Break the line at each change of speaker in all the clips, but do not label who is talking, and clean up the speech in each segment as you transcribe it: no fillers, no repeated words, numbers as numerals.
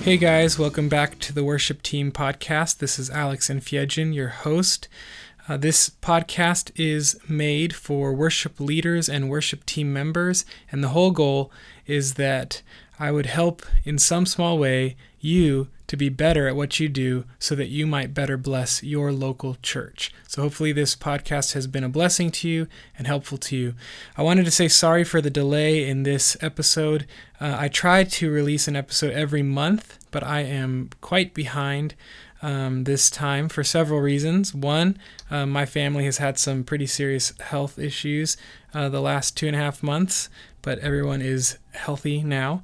Hey guys, welcome back to the Worship Team Podcast. This is Alex and Fiedgen, your host. This podcast is made for worship leaders and worship team members, and the whole goal is that I would help in some small way you to be better at what you do so that you might better bless your local church. So hopefully this podcast has been a blessing to you and helpful to you. I wanted to say sorry for the delay in this episode. I try to release an episode every month, but I am quite behind this time for several reasons. One, my family has had some pretty serious health issues the last 2.5 months, but everyone is healthy now.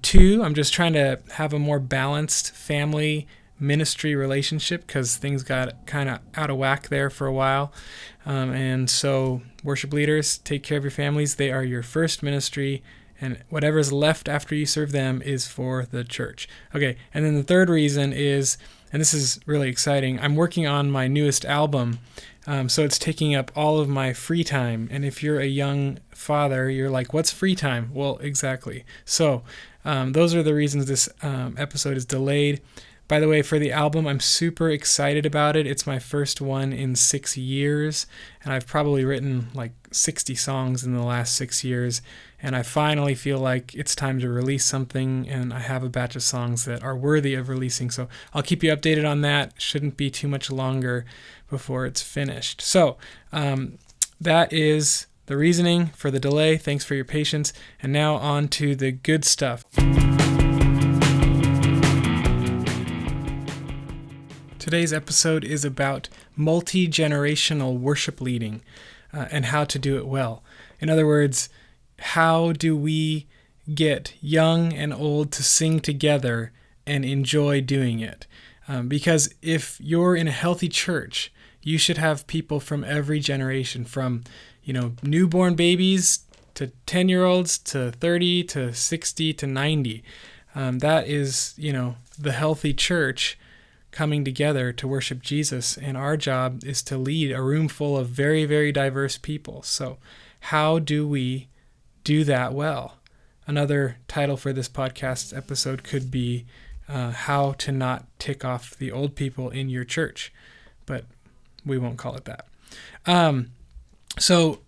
Two, I'm just trying to have a more balanced family ministry relationship because things got kind of out of whack there for a while. And so worship leaders, take care of your families. They are your first ministry, and whatever's left after you serve them is for the church. Okay, and then the third reason is, and this is really exciting, I'm working on my newest album, so it's taking up all of my free time. And if you're a young father, you're like, what's free time? Well, exactly. So those are the reasons this episode is delayed. By the way, for the album, I'm super excited about it. It's my first one in 6 years, and I've probably written like 60 songs in the last 6 years, and I finally feel like it's time to release something, and I have a batch of songs that are worthy of releasing, so I'll keep you updated on that. Shouldn't be too much longer before it's finished. So that is the reasoning for the delay. Thanks for your patience, and now on to the good stuff. Today's episode is about multi-generational worship leading and how to do it well. In other words, how do we get young and old to sing together and enjoy doing it? Because if you're in a healthy church, you should have people from every generation, from newborn babies to 10-year-olds to 30 to 60 to 90. That is, the healthy church coming together to worship Jesus, and our job is to lead a room full of very, very diverse people. So how do we do that well? Another title for this podcast episode could be how to not tick off the old people in your church, but we won't call it that. So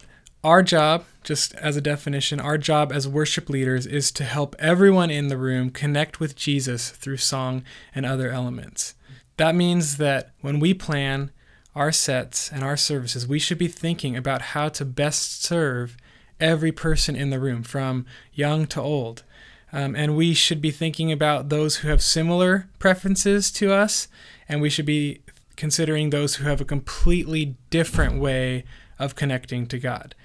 our job, just as a definition, our job as worship leaders is to help everyone in the room connect with Jesus through song and other elements. That means that when we plan our sets and our services, we should be thinking about how to best serve every person in the room, from young to old. And we should be thinking about those who have similar preferences to us, and we should be considering those who have a completely different way of connecting to God.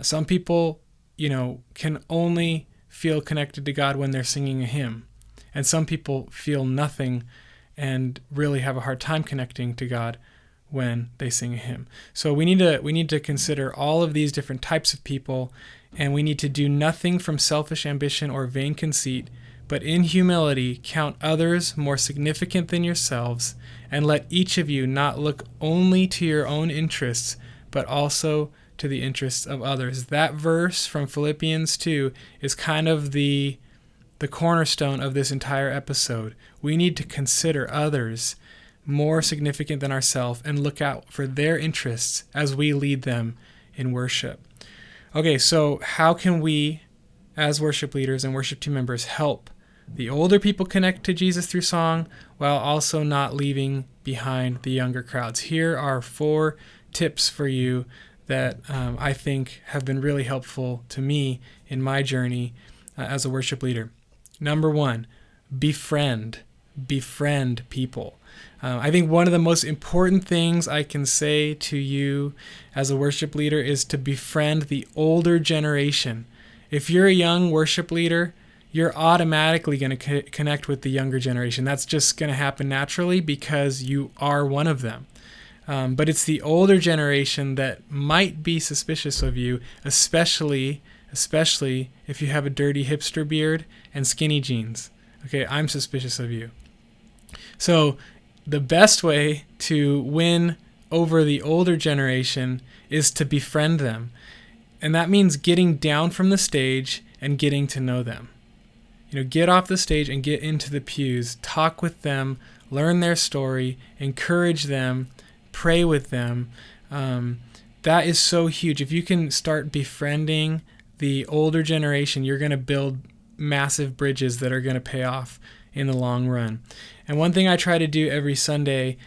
Some people, can only feel connected to God when they're singing a hymn, and some people feel nothing and really have a hard time connecting to God when they sing a hymn. So we need to consider all of these different types of people, and we need to do nothing from selfish ambition or vain conceit, but in humility count others more significant than yourselves, and let each of you not look only to your own interests, but also to the interests of others. That verse from Philippians 2 is kind of the cornerstone of this entire episode. We need to consider others more significant than ourselves and look out for their interests as we lead them in worship. Okay, so how can we, as worship leaders and worship team members, help the older people connect to Jesus through song while also not leaving behind the younger crowds? Here are 4 tips for you that I think have been really helpful to me in my journey as a worship leader. Number 1, befriend people. I think one of the most important things I can say to you as a worship leader is to befriend the older generation. If you're a young worship leader, you're automatically going to connect with the younger generation. That's just going to happen naturally because you are one of them. But it's the older generation that might be suspicious of you, especially if you have a dirty hipster beard and skinny jeans. Okay, I'm suspicious of you. So the best way to win over the older generation is to befriend them. And that means getting down from the stage and getting to know them. Get off the stage and get into the pews, talk with them, learn their story, encourage them, pray with them. That is so huge. If you can start befriending the older generation, you're going to build massive bridges that are going to pay off in the long run. And one thing I try to do every Sunday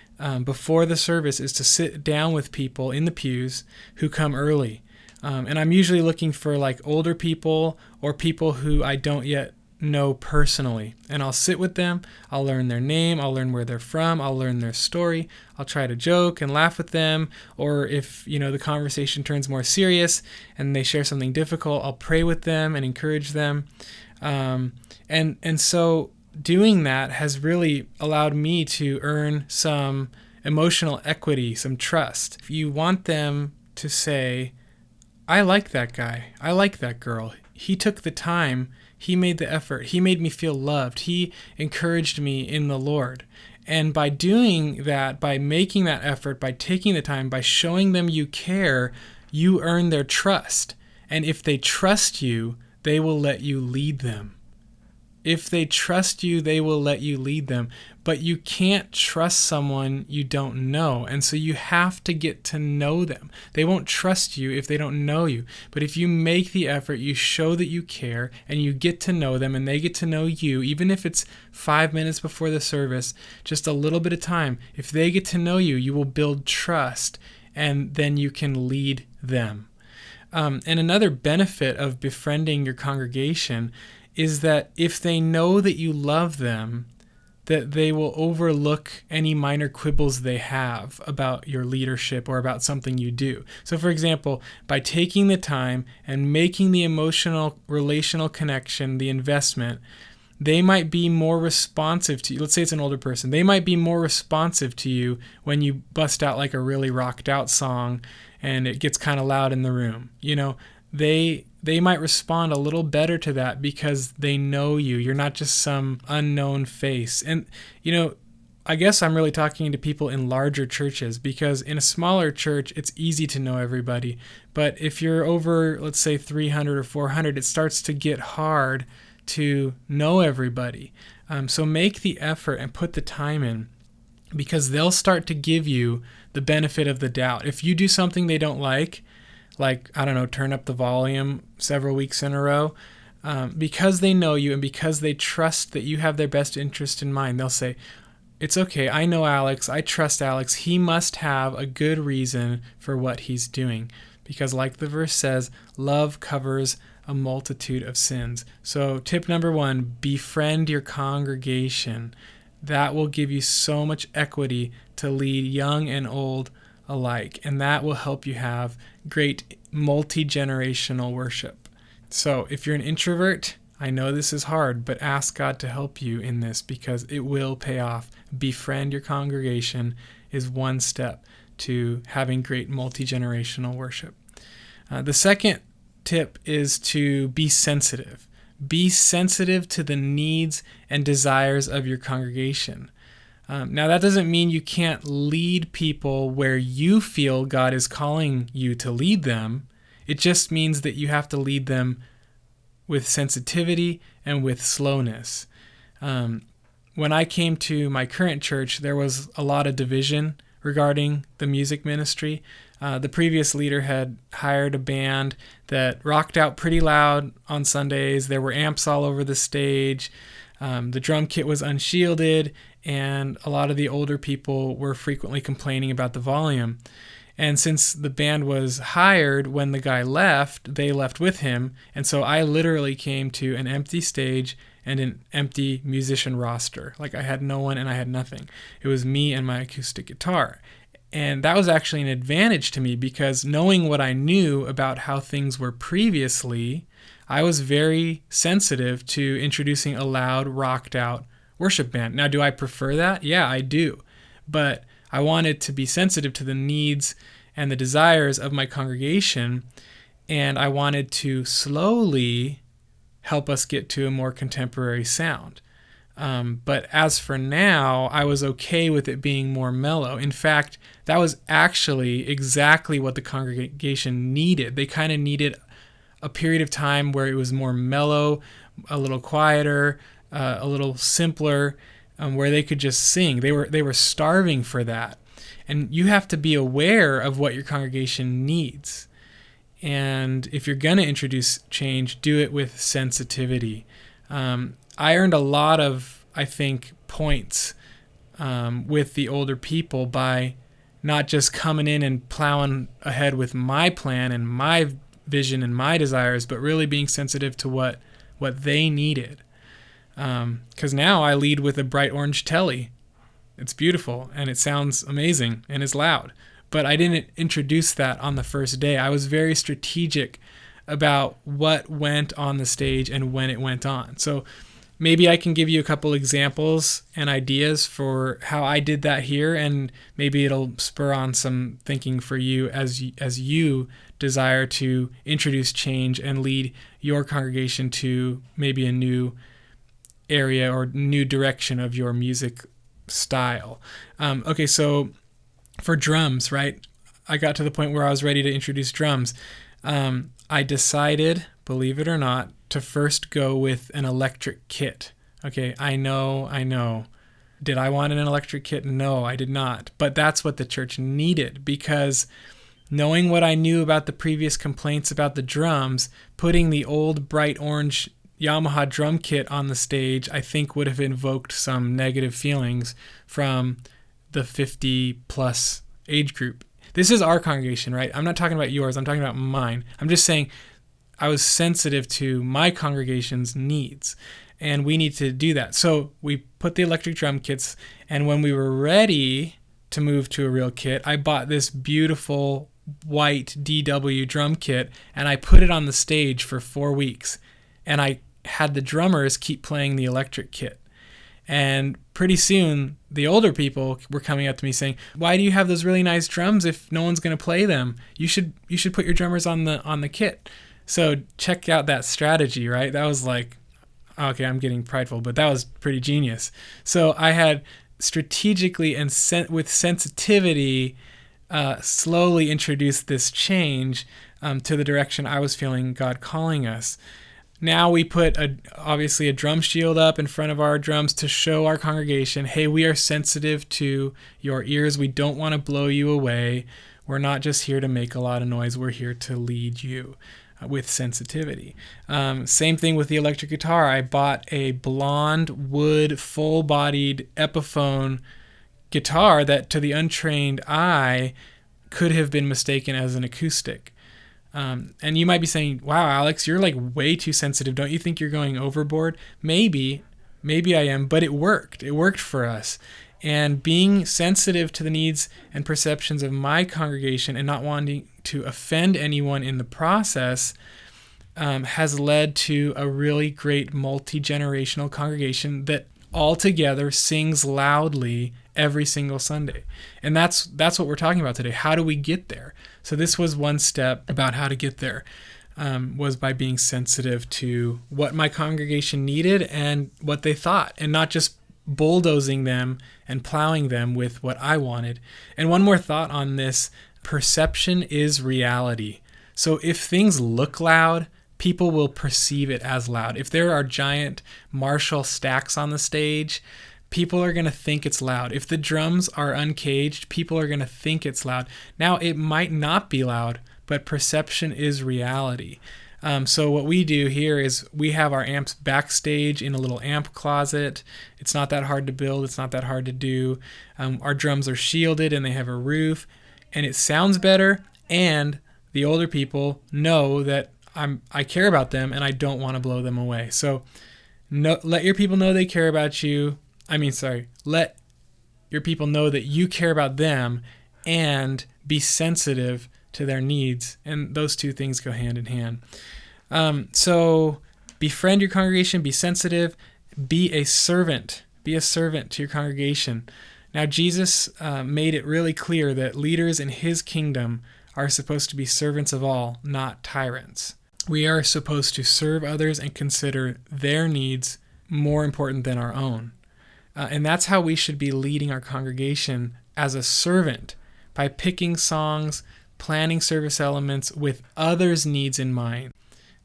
before the service is to sit down with people in the pews who come early. And I'm usually looking for like older people or people who I don't yet know personally. And I'll sit with them, I'll learn their name, I'll learn where they're from, I'll learn their story, I'll try to joke and laugh with them, or if the conversation turns more serious and they share something difficult, I'll pray with them and encourage them. And so doing that has really allowed me to earn some emotional equity, some trust. If you want them to say, I like that guy, I like that girl, he took the time, he made the effort, he made me feel loved, he encouraged me in the Lord. And by doing that, by making that effort, by taking the time, by showing them you care, you earn their trust. And if they trust you, they will let you lead them. If they trust you, they will let you lead them. But you can't trust someone you don't know. And so you have to get to know them. They won't trust you if they don't know you. But if you make the effort, you show that you care, and you get to know them, and they get to know you, even if it's 5 minutes before the service, just a little bit of time. If they get to know you, you will build trust, and then you can lead them. And another benefit of befriending your congregation is that if they know that you love them, that they will overlook any minor quibbles they have about your leadership or about something you do. So for example, by taking the time and making the emotional, relational connection, the investment, they might be more responsive to you. Let's say it's an older person. They might be more responsive to you when you bust out like a really rocked out song and it gets kind of loud in the room. They might respond a little better to that because they know you. You're not just some unknown face. And, I guess I'm really talking to people in larger churches, because in a smaller church, it's easy to know everybody. But if you're over, let's say 300 or 400, it starts to get hard to know everybody. So make the effort and put the time in, because they'll start to give you the benefit of the doubt. If you do something they don't like, turn up the volume several weeks in a row, because they know you and because they trust that you have their best interest in mind, they'll say, it's okay, I know Alex, I trust Alex, he must have a good reason for what he's doing. Because like the verse says, love covers a multitude of sins. So tip number 1, befriend your congregation. That will give you so much equity to lead young and old alike, and that will help you have great multi-generational worship. So if you're an introvert, I know this is hard, but ask God to help you in this, because it will pay off. Befriend your congregation is one step to having great multi-generational worship. The second tip is to be sensitive. Be sensitive to the needs and desires of your congregation. Now, that doesn't mean you can't lead people where you feel God is calling you to lead them. It just means that you have to lead them with sensitivity and with slowness. When I came to my current church, there was a lot of division regarding the music ministry. The previous leader had hired a band that rocked out pretty loud on Sundays. There were amps all over the stage. The drum kit was unshielded, and a lot of the older people were frequently complaining about the volume. And since the band was hired, when the guy left, they left with him. And so I literally came to an empty stage and an empty musician roster. Like I had no one and I had nothing. It was me and my acoustic guitar. And that was actually an advantage to me, because knowing what I knew about how things were previously, I was very sensitive to introducing a loud, rocked out worship band. Now, do I prefer that? Yeah, I do. But I wanted to be sensitive to the needs and the desires of my congregation, and I wanted to slowly help us get to a more contemporary sound. But as for now, I was okay with it being more mellow. In fact, that was actually exactly what the congregation needed. They kind of needed a period of time where it was more mellow, a little quieter, a little simpler, where they could just sing. They were starving for that. And you have to be aware of what your congregation needs. And if you're going to introduce change, do it with sensitivity. I earned a lot of, I think, points with the older people by not just coming in and plowing ahead with my plan and my vision and my desires, but really being sensitive to what they needed. Because now I lead with a bright orange telly. It's beautiful and it sounds amazing and it's loud. But I didn't introduce that on the first day. I was very strategic about what went on the stage and when it went on. So maybe I can give you a couple examples and ideas for how I did that here, and maybe it'll spur on some thinking for you as you desire to introduce change and lead your congregation to maybe a new area or new direction of your music style. Okay, so for drums, right? I got to the point where I was ready to introduce drums. I decided, believe it or not, to first go with an electric kit. Okay, I know. Did I want an electric kit? No, I did not. But that's what the church needed, because knowing what I knew about the previous complaints about the drums, putting the old bright orange Yamaha drum kit on the stage, I think would have invoked some negative feelings from the 50 plus age group. This is our congregation, right? I'm not talking about yours. I'm talking about mine. I'm just saying I was sensitive to my congregation's needs, and we need to do that. So we put the electric drum kits, and when we were ready to move to a real kit, I bought this beautiful white DW drum kit, and I put it on the stage for 4 weeks, and I had the drummers keep playing the electric kit. And pretty soon, the older people were coming up to me saying, "Why do you have those really nice drums if no one's going to play them? You should put your drummers on the kit." So check out that strategy, right? That was like, okay, I'm getting prideful, but that was pretty genius. So I had strategically and with sensitivity slowly introduced this change to the direction I was feeling God calling us. Now we put obviously a drum shield up in front of our drums to show our congregation, hey, we are sensitive to your ears. We don't want to blow you away. We're not just here to make a lot of noise. We're here to lead you with sensitivity. Same thing with the electric guitar. I bought a blonde wood full-bodied Epiphone guitar that to the untrained eye could have been mistaken as an acoustic. And you might be saying, wow, Alex, you're like way too sensitive. Don't you think you're going overboard? Maybe I am, but it worked. It worked for us. And being sensitive to the needs and perceptions of my congregation and not wanting to offend anyone in the process has led to a really great multi-generational congregation that all together sings loudly every single Sunday. And that's what we're talking about today. How do we get there? So this was one step about how to get there, was by being sensitive to what my congregation needed and what they thought, and not just bulldozing them and plowing them with what I wanted. And one more thought on this: perception is reality. So if things look loud, people will perceive it as loud. If there are giant Marshall stacks on the stage, people are going to think it's loud. If the drums are uncaged, people are going to think it's loud. Now, it might not be loud, but perception is reality. So what we do here is we have our amps backstage in a little amp closet. It's not that hard to build. It's not that hard to do. Our drums are shielded and they have a roof, and it sounds better. And the older people know that I care about them and I don't want to blow them away. So let your people know they care about you. Let your people know that you care about them, and be sensitive to their needs. And those two things go hand in hand. So befriend your congregation, be sensitive, be a servant. Be a servant to your congregation. Now, Jesus made it really clear that leaders in his kingdom are supposed to be servants of all, not tyrants. We are supposed to serve others and consider their needs more important than our own. And that's how we should be leading our congregation, as a servant, by picking songs, planning service elements with others' needs in mind.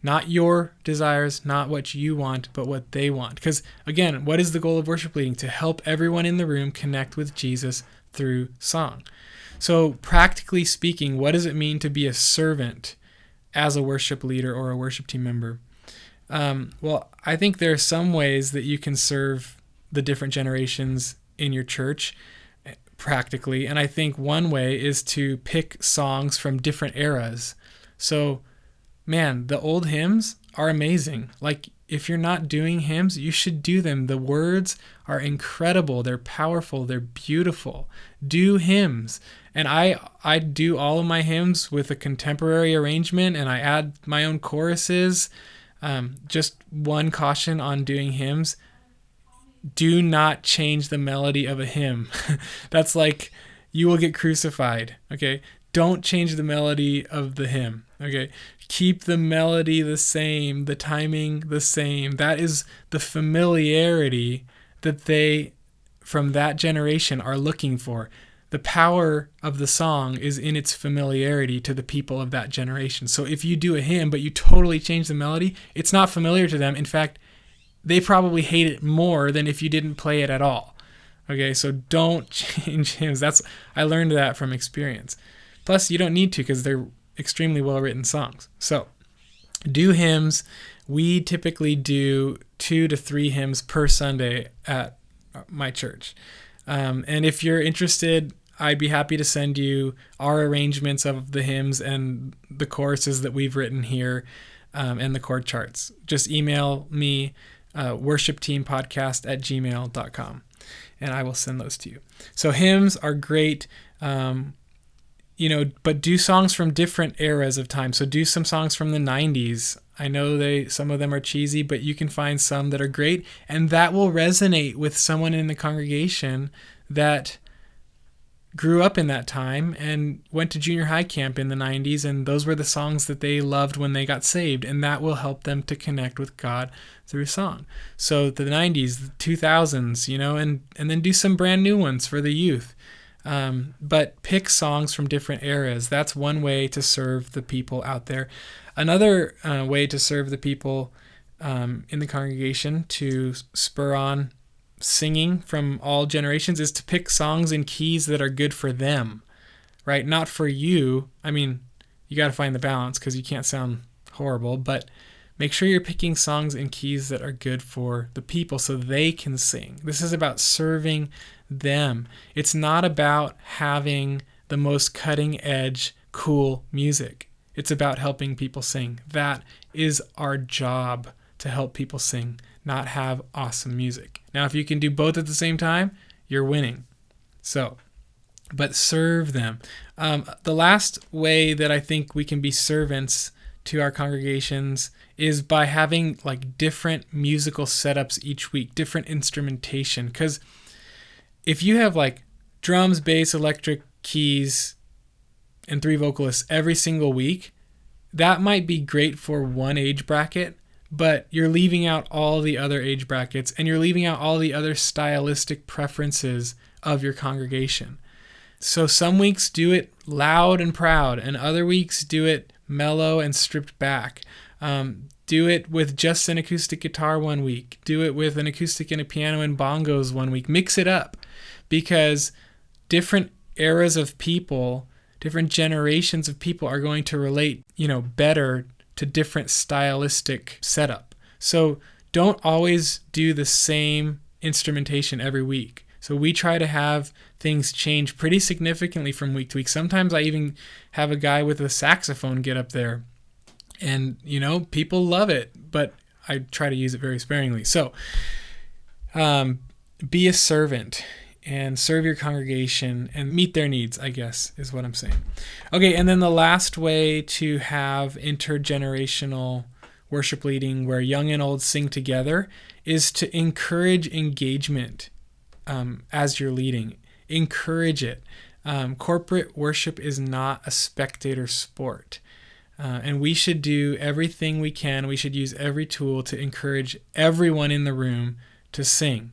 Not your desires, not what you want, but what they want. Because again, what is the goal of worship leading? To help everyone in the room connect with Jesus through song. So practically speaking, what does it mean to be a servant as a worship leader or a worship team member? Well, I think there are some ways that you can serve the different generations in your church practically. And I think one way is to pick songs from different eras. So, man, the old hymns are amazing. Like, if you're not doing hymns, you should do them. The words are incredible. They're powerful. They're beautiful. Do hymns. And I do all of my hymns with a contemporary arrangement, and I add my own choruses. Just one caution on doing hymns: do not change the melody of a hymn. That's like, you will get crucified. Okay, don't change the melody of the hymn. Okay, keep the melody the same, the timing the same. That is the familiarity that they from that generation are looking for. The power of the song is in its familiarity to the people of that generation. So if you do a hymn, but you totally change the melody, it's not familiar to them. In fact, they probably hate it more than if you didn't play it at all. Okay, so don't change hymns. I learned that from experience. Plus, you don't need to, because they're extremely well-written songs. So do hymns. We typically do 2 to 3 hymns per Sunday at my church. And if you're interested, I'd be happy to send you our arrangements of the hymns and the choruses that we've written here, and the chord charts. Just email me, worshipteampodcast@gmail.com, and I will send those to you. So hymns are great, but do songs from different eras of time. So do some songs from the 90s. I know some of them are cheesy, but you can find some that are great, and that will resonate with someone in the congregation that grew up in that time and went to junior high camp in the 90s, and those were the songs that they loved when they got saved, and that will help them to connect with God through song. So the 90s, the 2000s, and then do some brand new ones for the youth. But pick songs from different eras. That's one way to serve the people out there. Another way to serve the people in the congregation, to spur on singing from all generations, is to pick songs in keys that are good for them, right? Not for you. I mean, you got to find the balance, because you can't sound horrible, but make sure you're picking songs in keys that are good for the people so they can sing. This is about serving them. It's not about having the most cutting edge, cool music. It's about helping people sing. That is our job, to help people sing, not have awesome music. Now, if you can do both at the same time, you're winning. So, but serve them. The last way that I think we can be servants to our congregations is by having like different musical setups each week, different instrumentation. Because if you have like drums, bass, electric, keys, and 3 vocalists every single week, that might be great for one age bracket, but you're leaving out all the other age brackets, and you're leaving out all the other stylistic preferences of your congregation. So some weeks do it loud and proud, and other weeks do it mellow and stripped back. Do it with just an acoustic guitar one week. Do it with an acoustic and a piano and bongos one week. Mix it up, because different eras of people, different generations of people are going to relate, better to different stylistic setup. So don't always do the same instrumentation every week. So we try to have things change pretty significantly from week to week. Sometimes I even have a guy with a saxophone get up there, and people love it, but I try to use it very sparingly. So be a servant and serve your congregation and meet their needs, I guess, is what I'm saying. Okay, and then the last way to have intergenerational worship leading, where young and old sing together, is to encourage engagement as you're leading. Encourage it. Corporate worship is not a spectator sport. And we should do everything we can. We should use every tool to encourage everyone in the room to sing.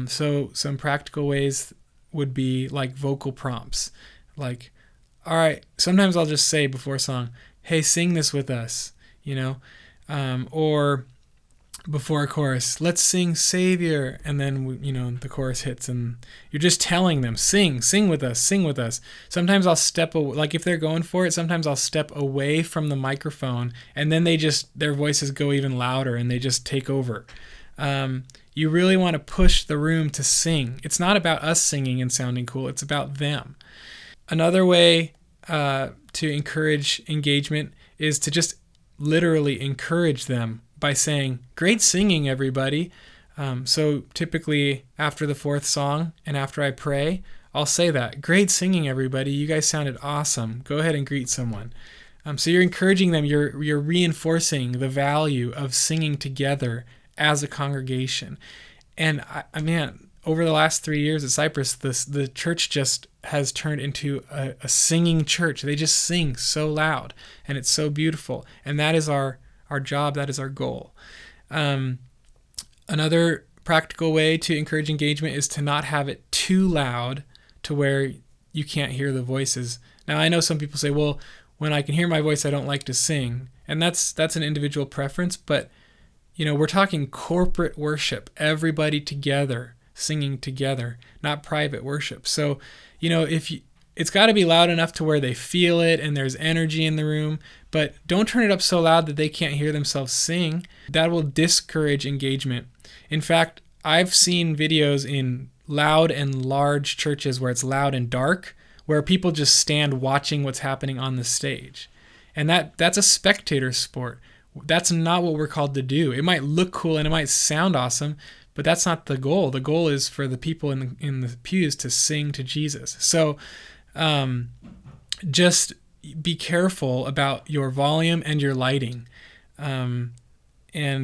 So some practical ways would be like vocal prompts. Like, all right, sometimes I'll just say before a song, hey, sing this with us. or before a chorus, let's sing Savior, and then the chorus hits, and you're just telling them, sing with us, sing with us. Sometimes I'll step away, like if they're going for it, sometimes I'll step away from the microphone, and then their voices go even louder, and they just take over. You really want to push the room to sing. It's not about us singing and sounding cool, it's about them. Another way to encourage engagement is to just literally encourage them by saying, great singing, everybody. So typically after the fourth song and after I pray, I'll say that. Great singing, everybody. You guys sounded awesome. Go ahead and greet someone. So you're encouraging them. You're reinforcing the value of singing together as a congregation. And man, over the last 3 years at Cypress, the church just has turned into a singing church. They just sing so loud, and it's so beautiful. And that is our job, that is our goal. Another practical way to encourage engagement is to not have it too loud to where you can't hear the voices. Now, I know some people say, well, when I can hear my voice, I don't like to sing. And that's an individual preference, but we're talking corporate worship, everybody together, singing together, not private worship. So, it's got to be loud enough to where they feel it and there's energy in the room, but don't turn it up so loud that they can't hear themselves sing. That will discourage engagement. In fact, I've seen videos in loud and large churches where it's loud and dark, where people just stand watching what's happening on the stage. And that's a spectator sport. That's not what we're called to do. It might look cool and it might sound awesome, but that's not the goal. The goal is for the people in the pews to sing to Jesus. So just be careful about your volume and your lighting. And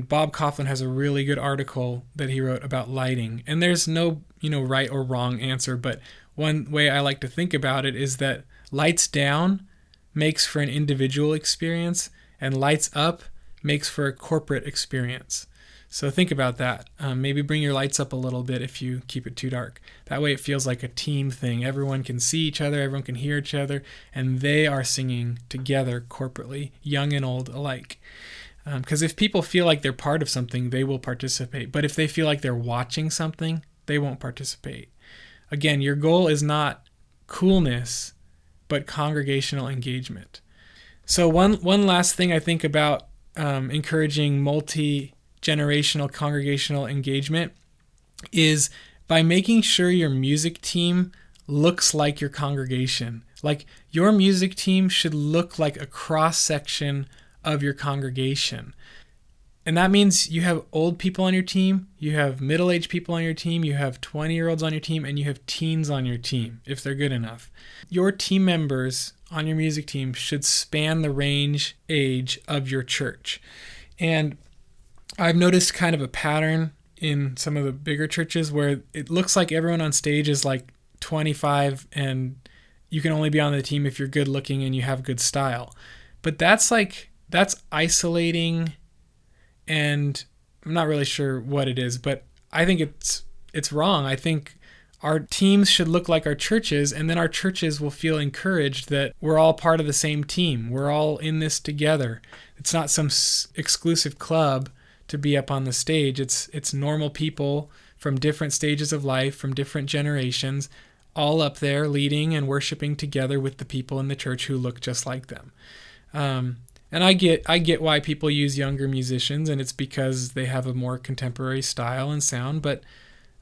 Bob Coughlin has a really good article that he wrote about lighting. And there's no, right or wrong answer, but one way I like to think about it is that lights down makes for an individual experience, and lights up makes for a corporate experience. So think about that. Maybe bring your lights up a little bit if you keep it too dark. That way it feels like a team thing. Everyone can see each other, everyone can hear each other, and they are singing together corporately, young and old alike. Because if people feel like they're part of something, they will participate. But if they feel like they're watching something, they won't participate. Again, your goal is not coolness, but congregational engagement. So one last thing I think about encouraging multi-generational congregational engagement is by making sure your music team looks like your congregation. Like your music team should look like a cross-section of your congregation. And that means you have old people on your team, you have middle-aged people on your team, you have 20-year-olds on your team, and you have teens on your team, if they're good enough. Your team members on your music team should span the age of your church. And I've noticed kind of a pattern in some of the bigger churches where it looks like everyone on stage is like 25 and you can only be on the team if you're good looking and you have good style. But that's isolating, and I'm not really sure what it is, but I think it's wrong. I think our teams should look like our churches, and then our churches will feel encouraged that we're all part of the same team. We're all in this together. It's not some exclusive club to be up on the stage. It's normal people from different stages of life, from different generations, all up there leading and worshiping together with the people in the church who look just like them. And I get why people use younger musicians, and it's because they have a more contemporary style and sound. But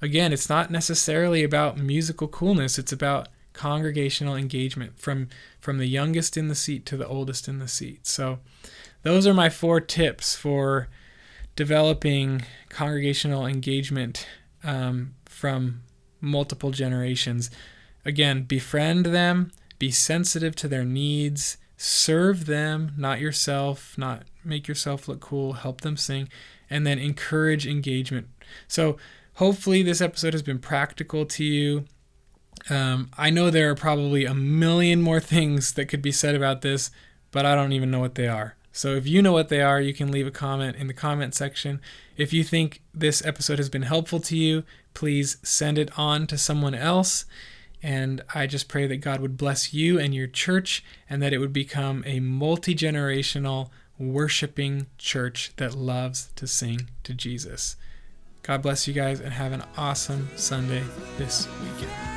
again, it's not necessarily about musical coolness. It's about congregational engagement from the youngest in the seat to the oldest in the seat. So those are my 4 tips for developing congregational engagement from multiple generations. Again, befriend them, be sensitive to their needs, serve them, not yourself, not make yourself look cool, help them sing, and then encourage engagement. So hopefully this episode has been practical to you. I know there are probably a million more things that could be said about this, but I don't even know what they are. So if you know what they are, you can leave a comment in the comment section. If you think this episode has been helpful to you, please send it on to someone else. And I just pray that God would bless you and your church, and that it would become a multi-generational worshiping church that loves to sing to Jesus. God bless you guys, and have an awesome Sunday this weekend.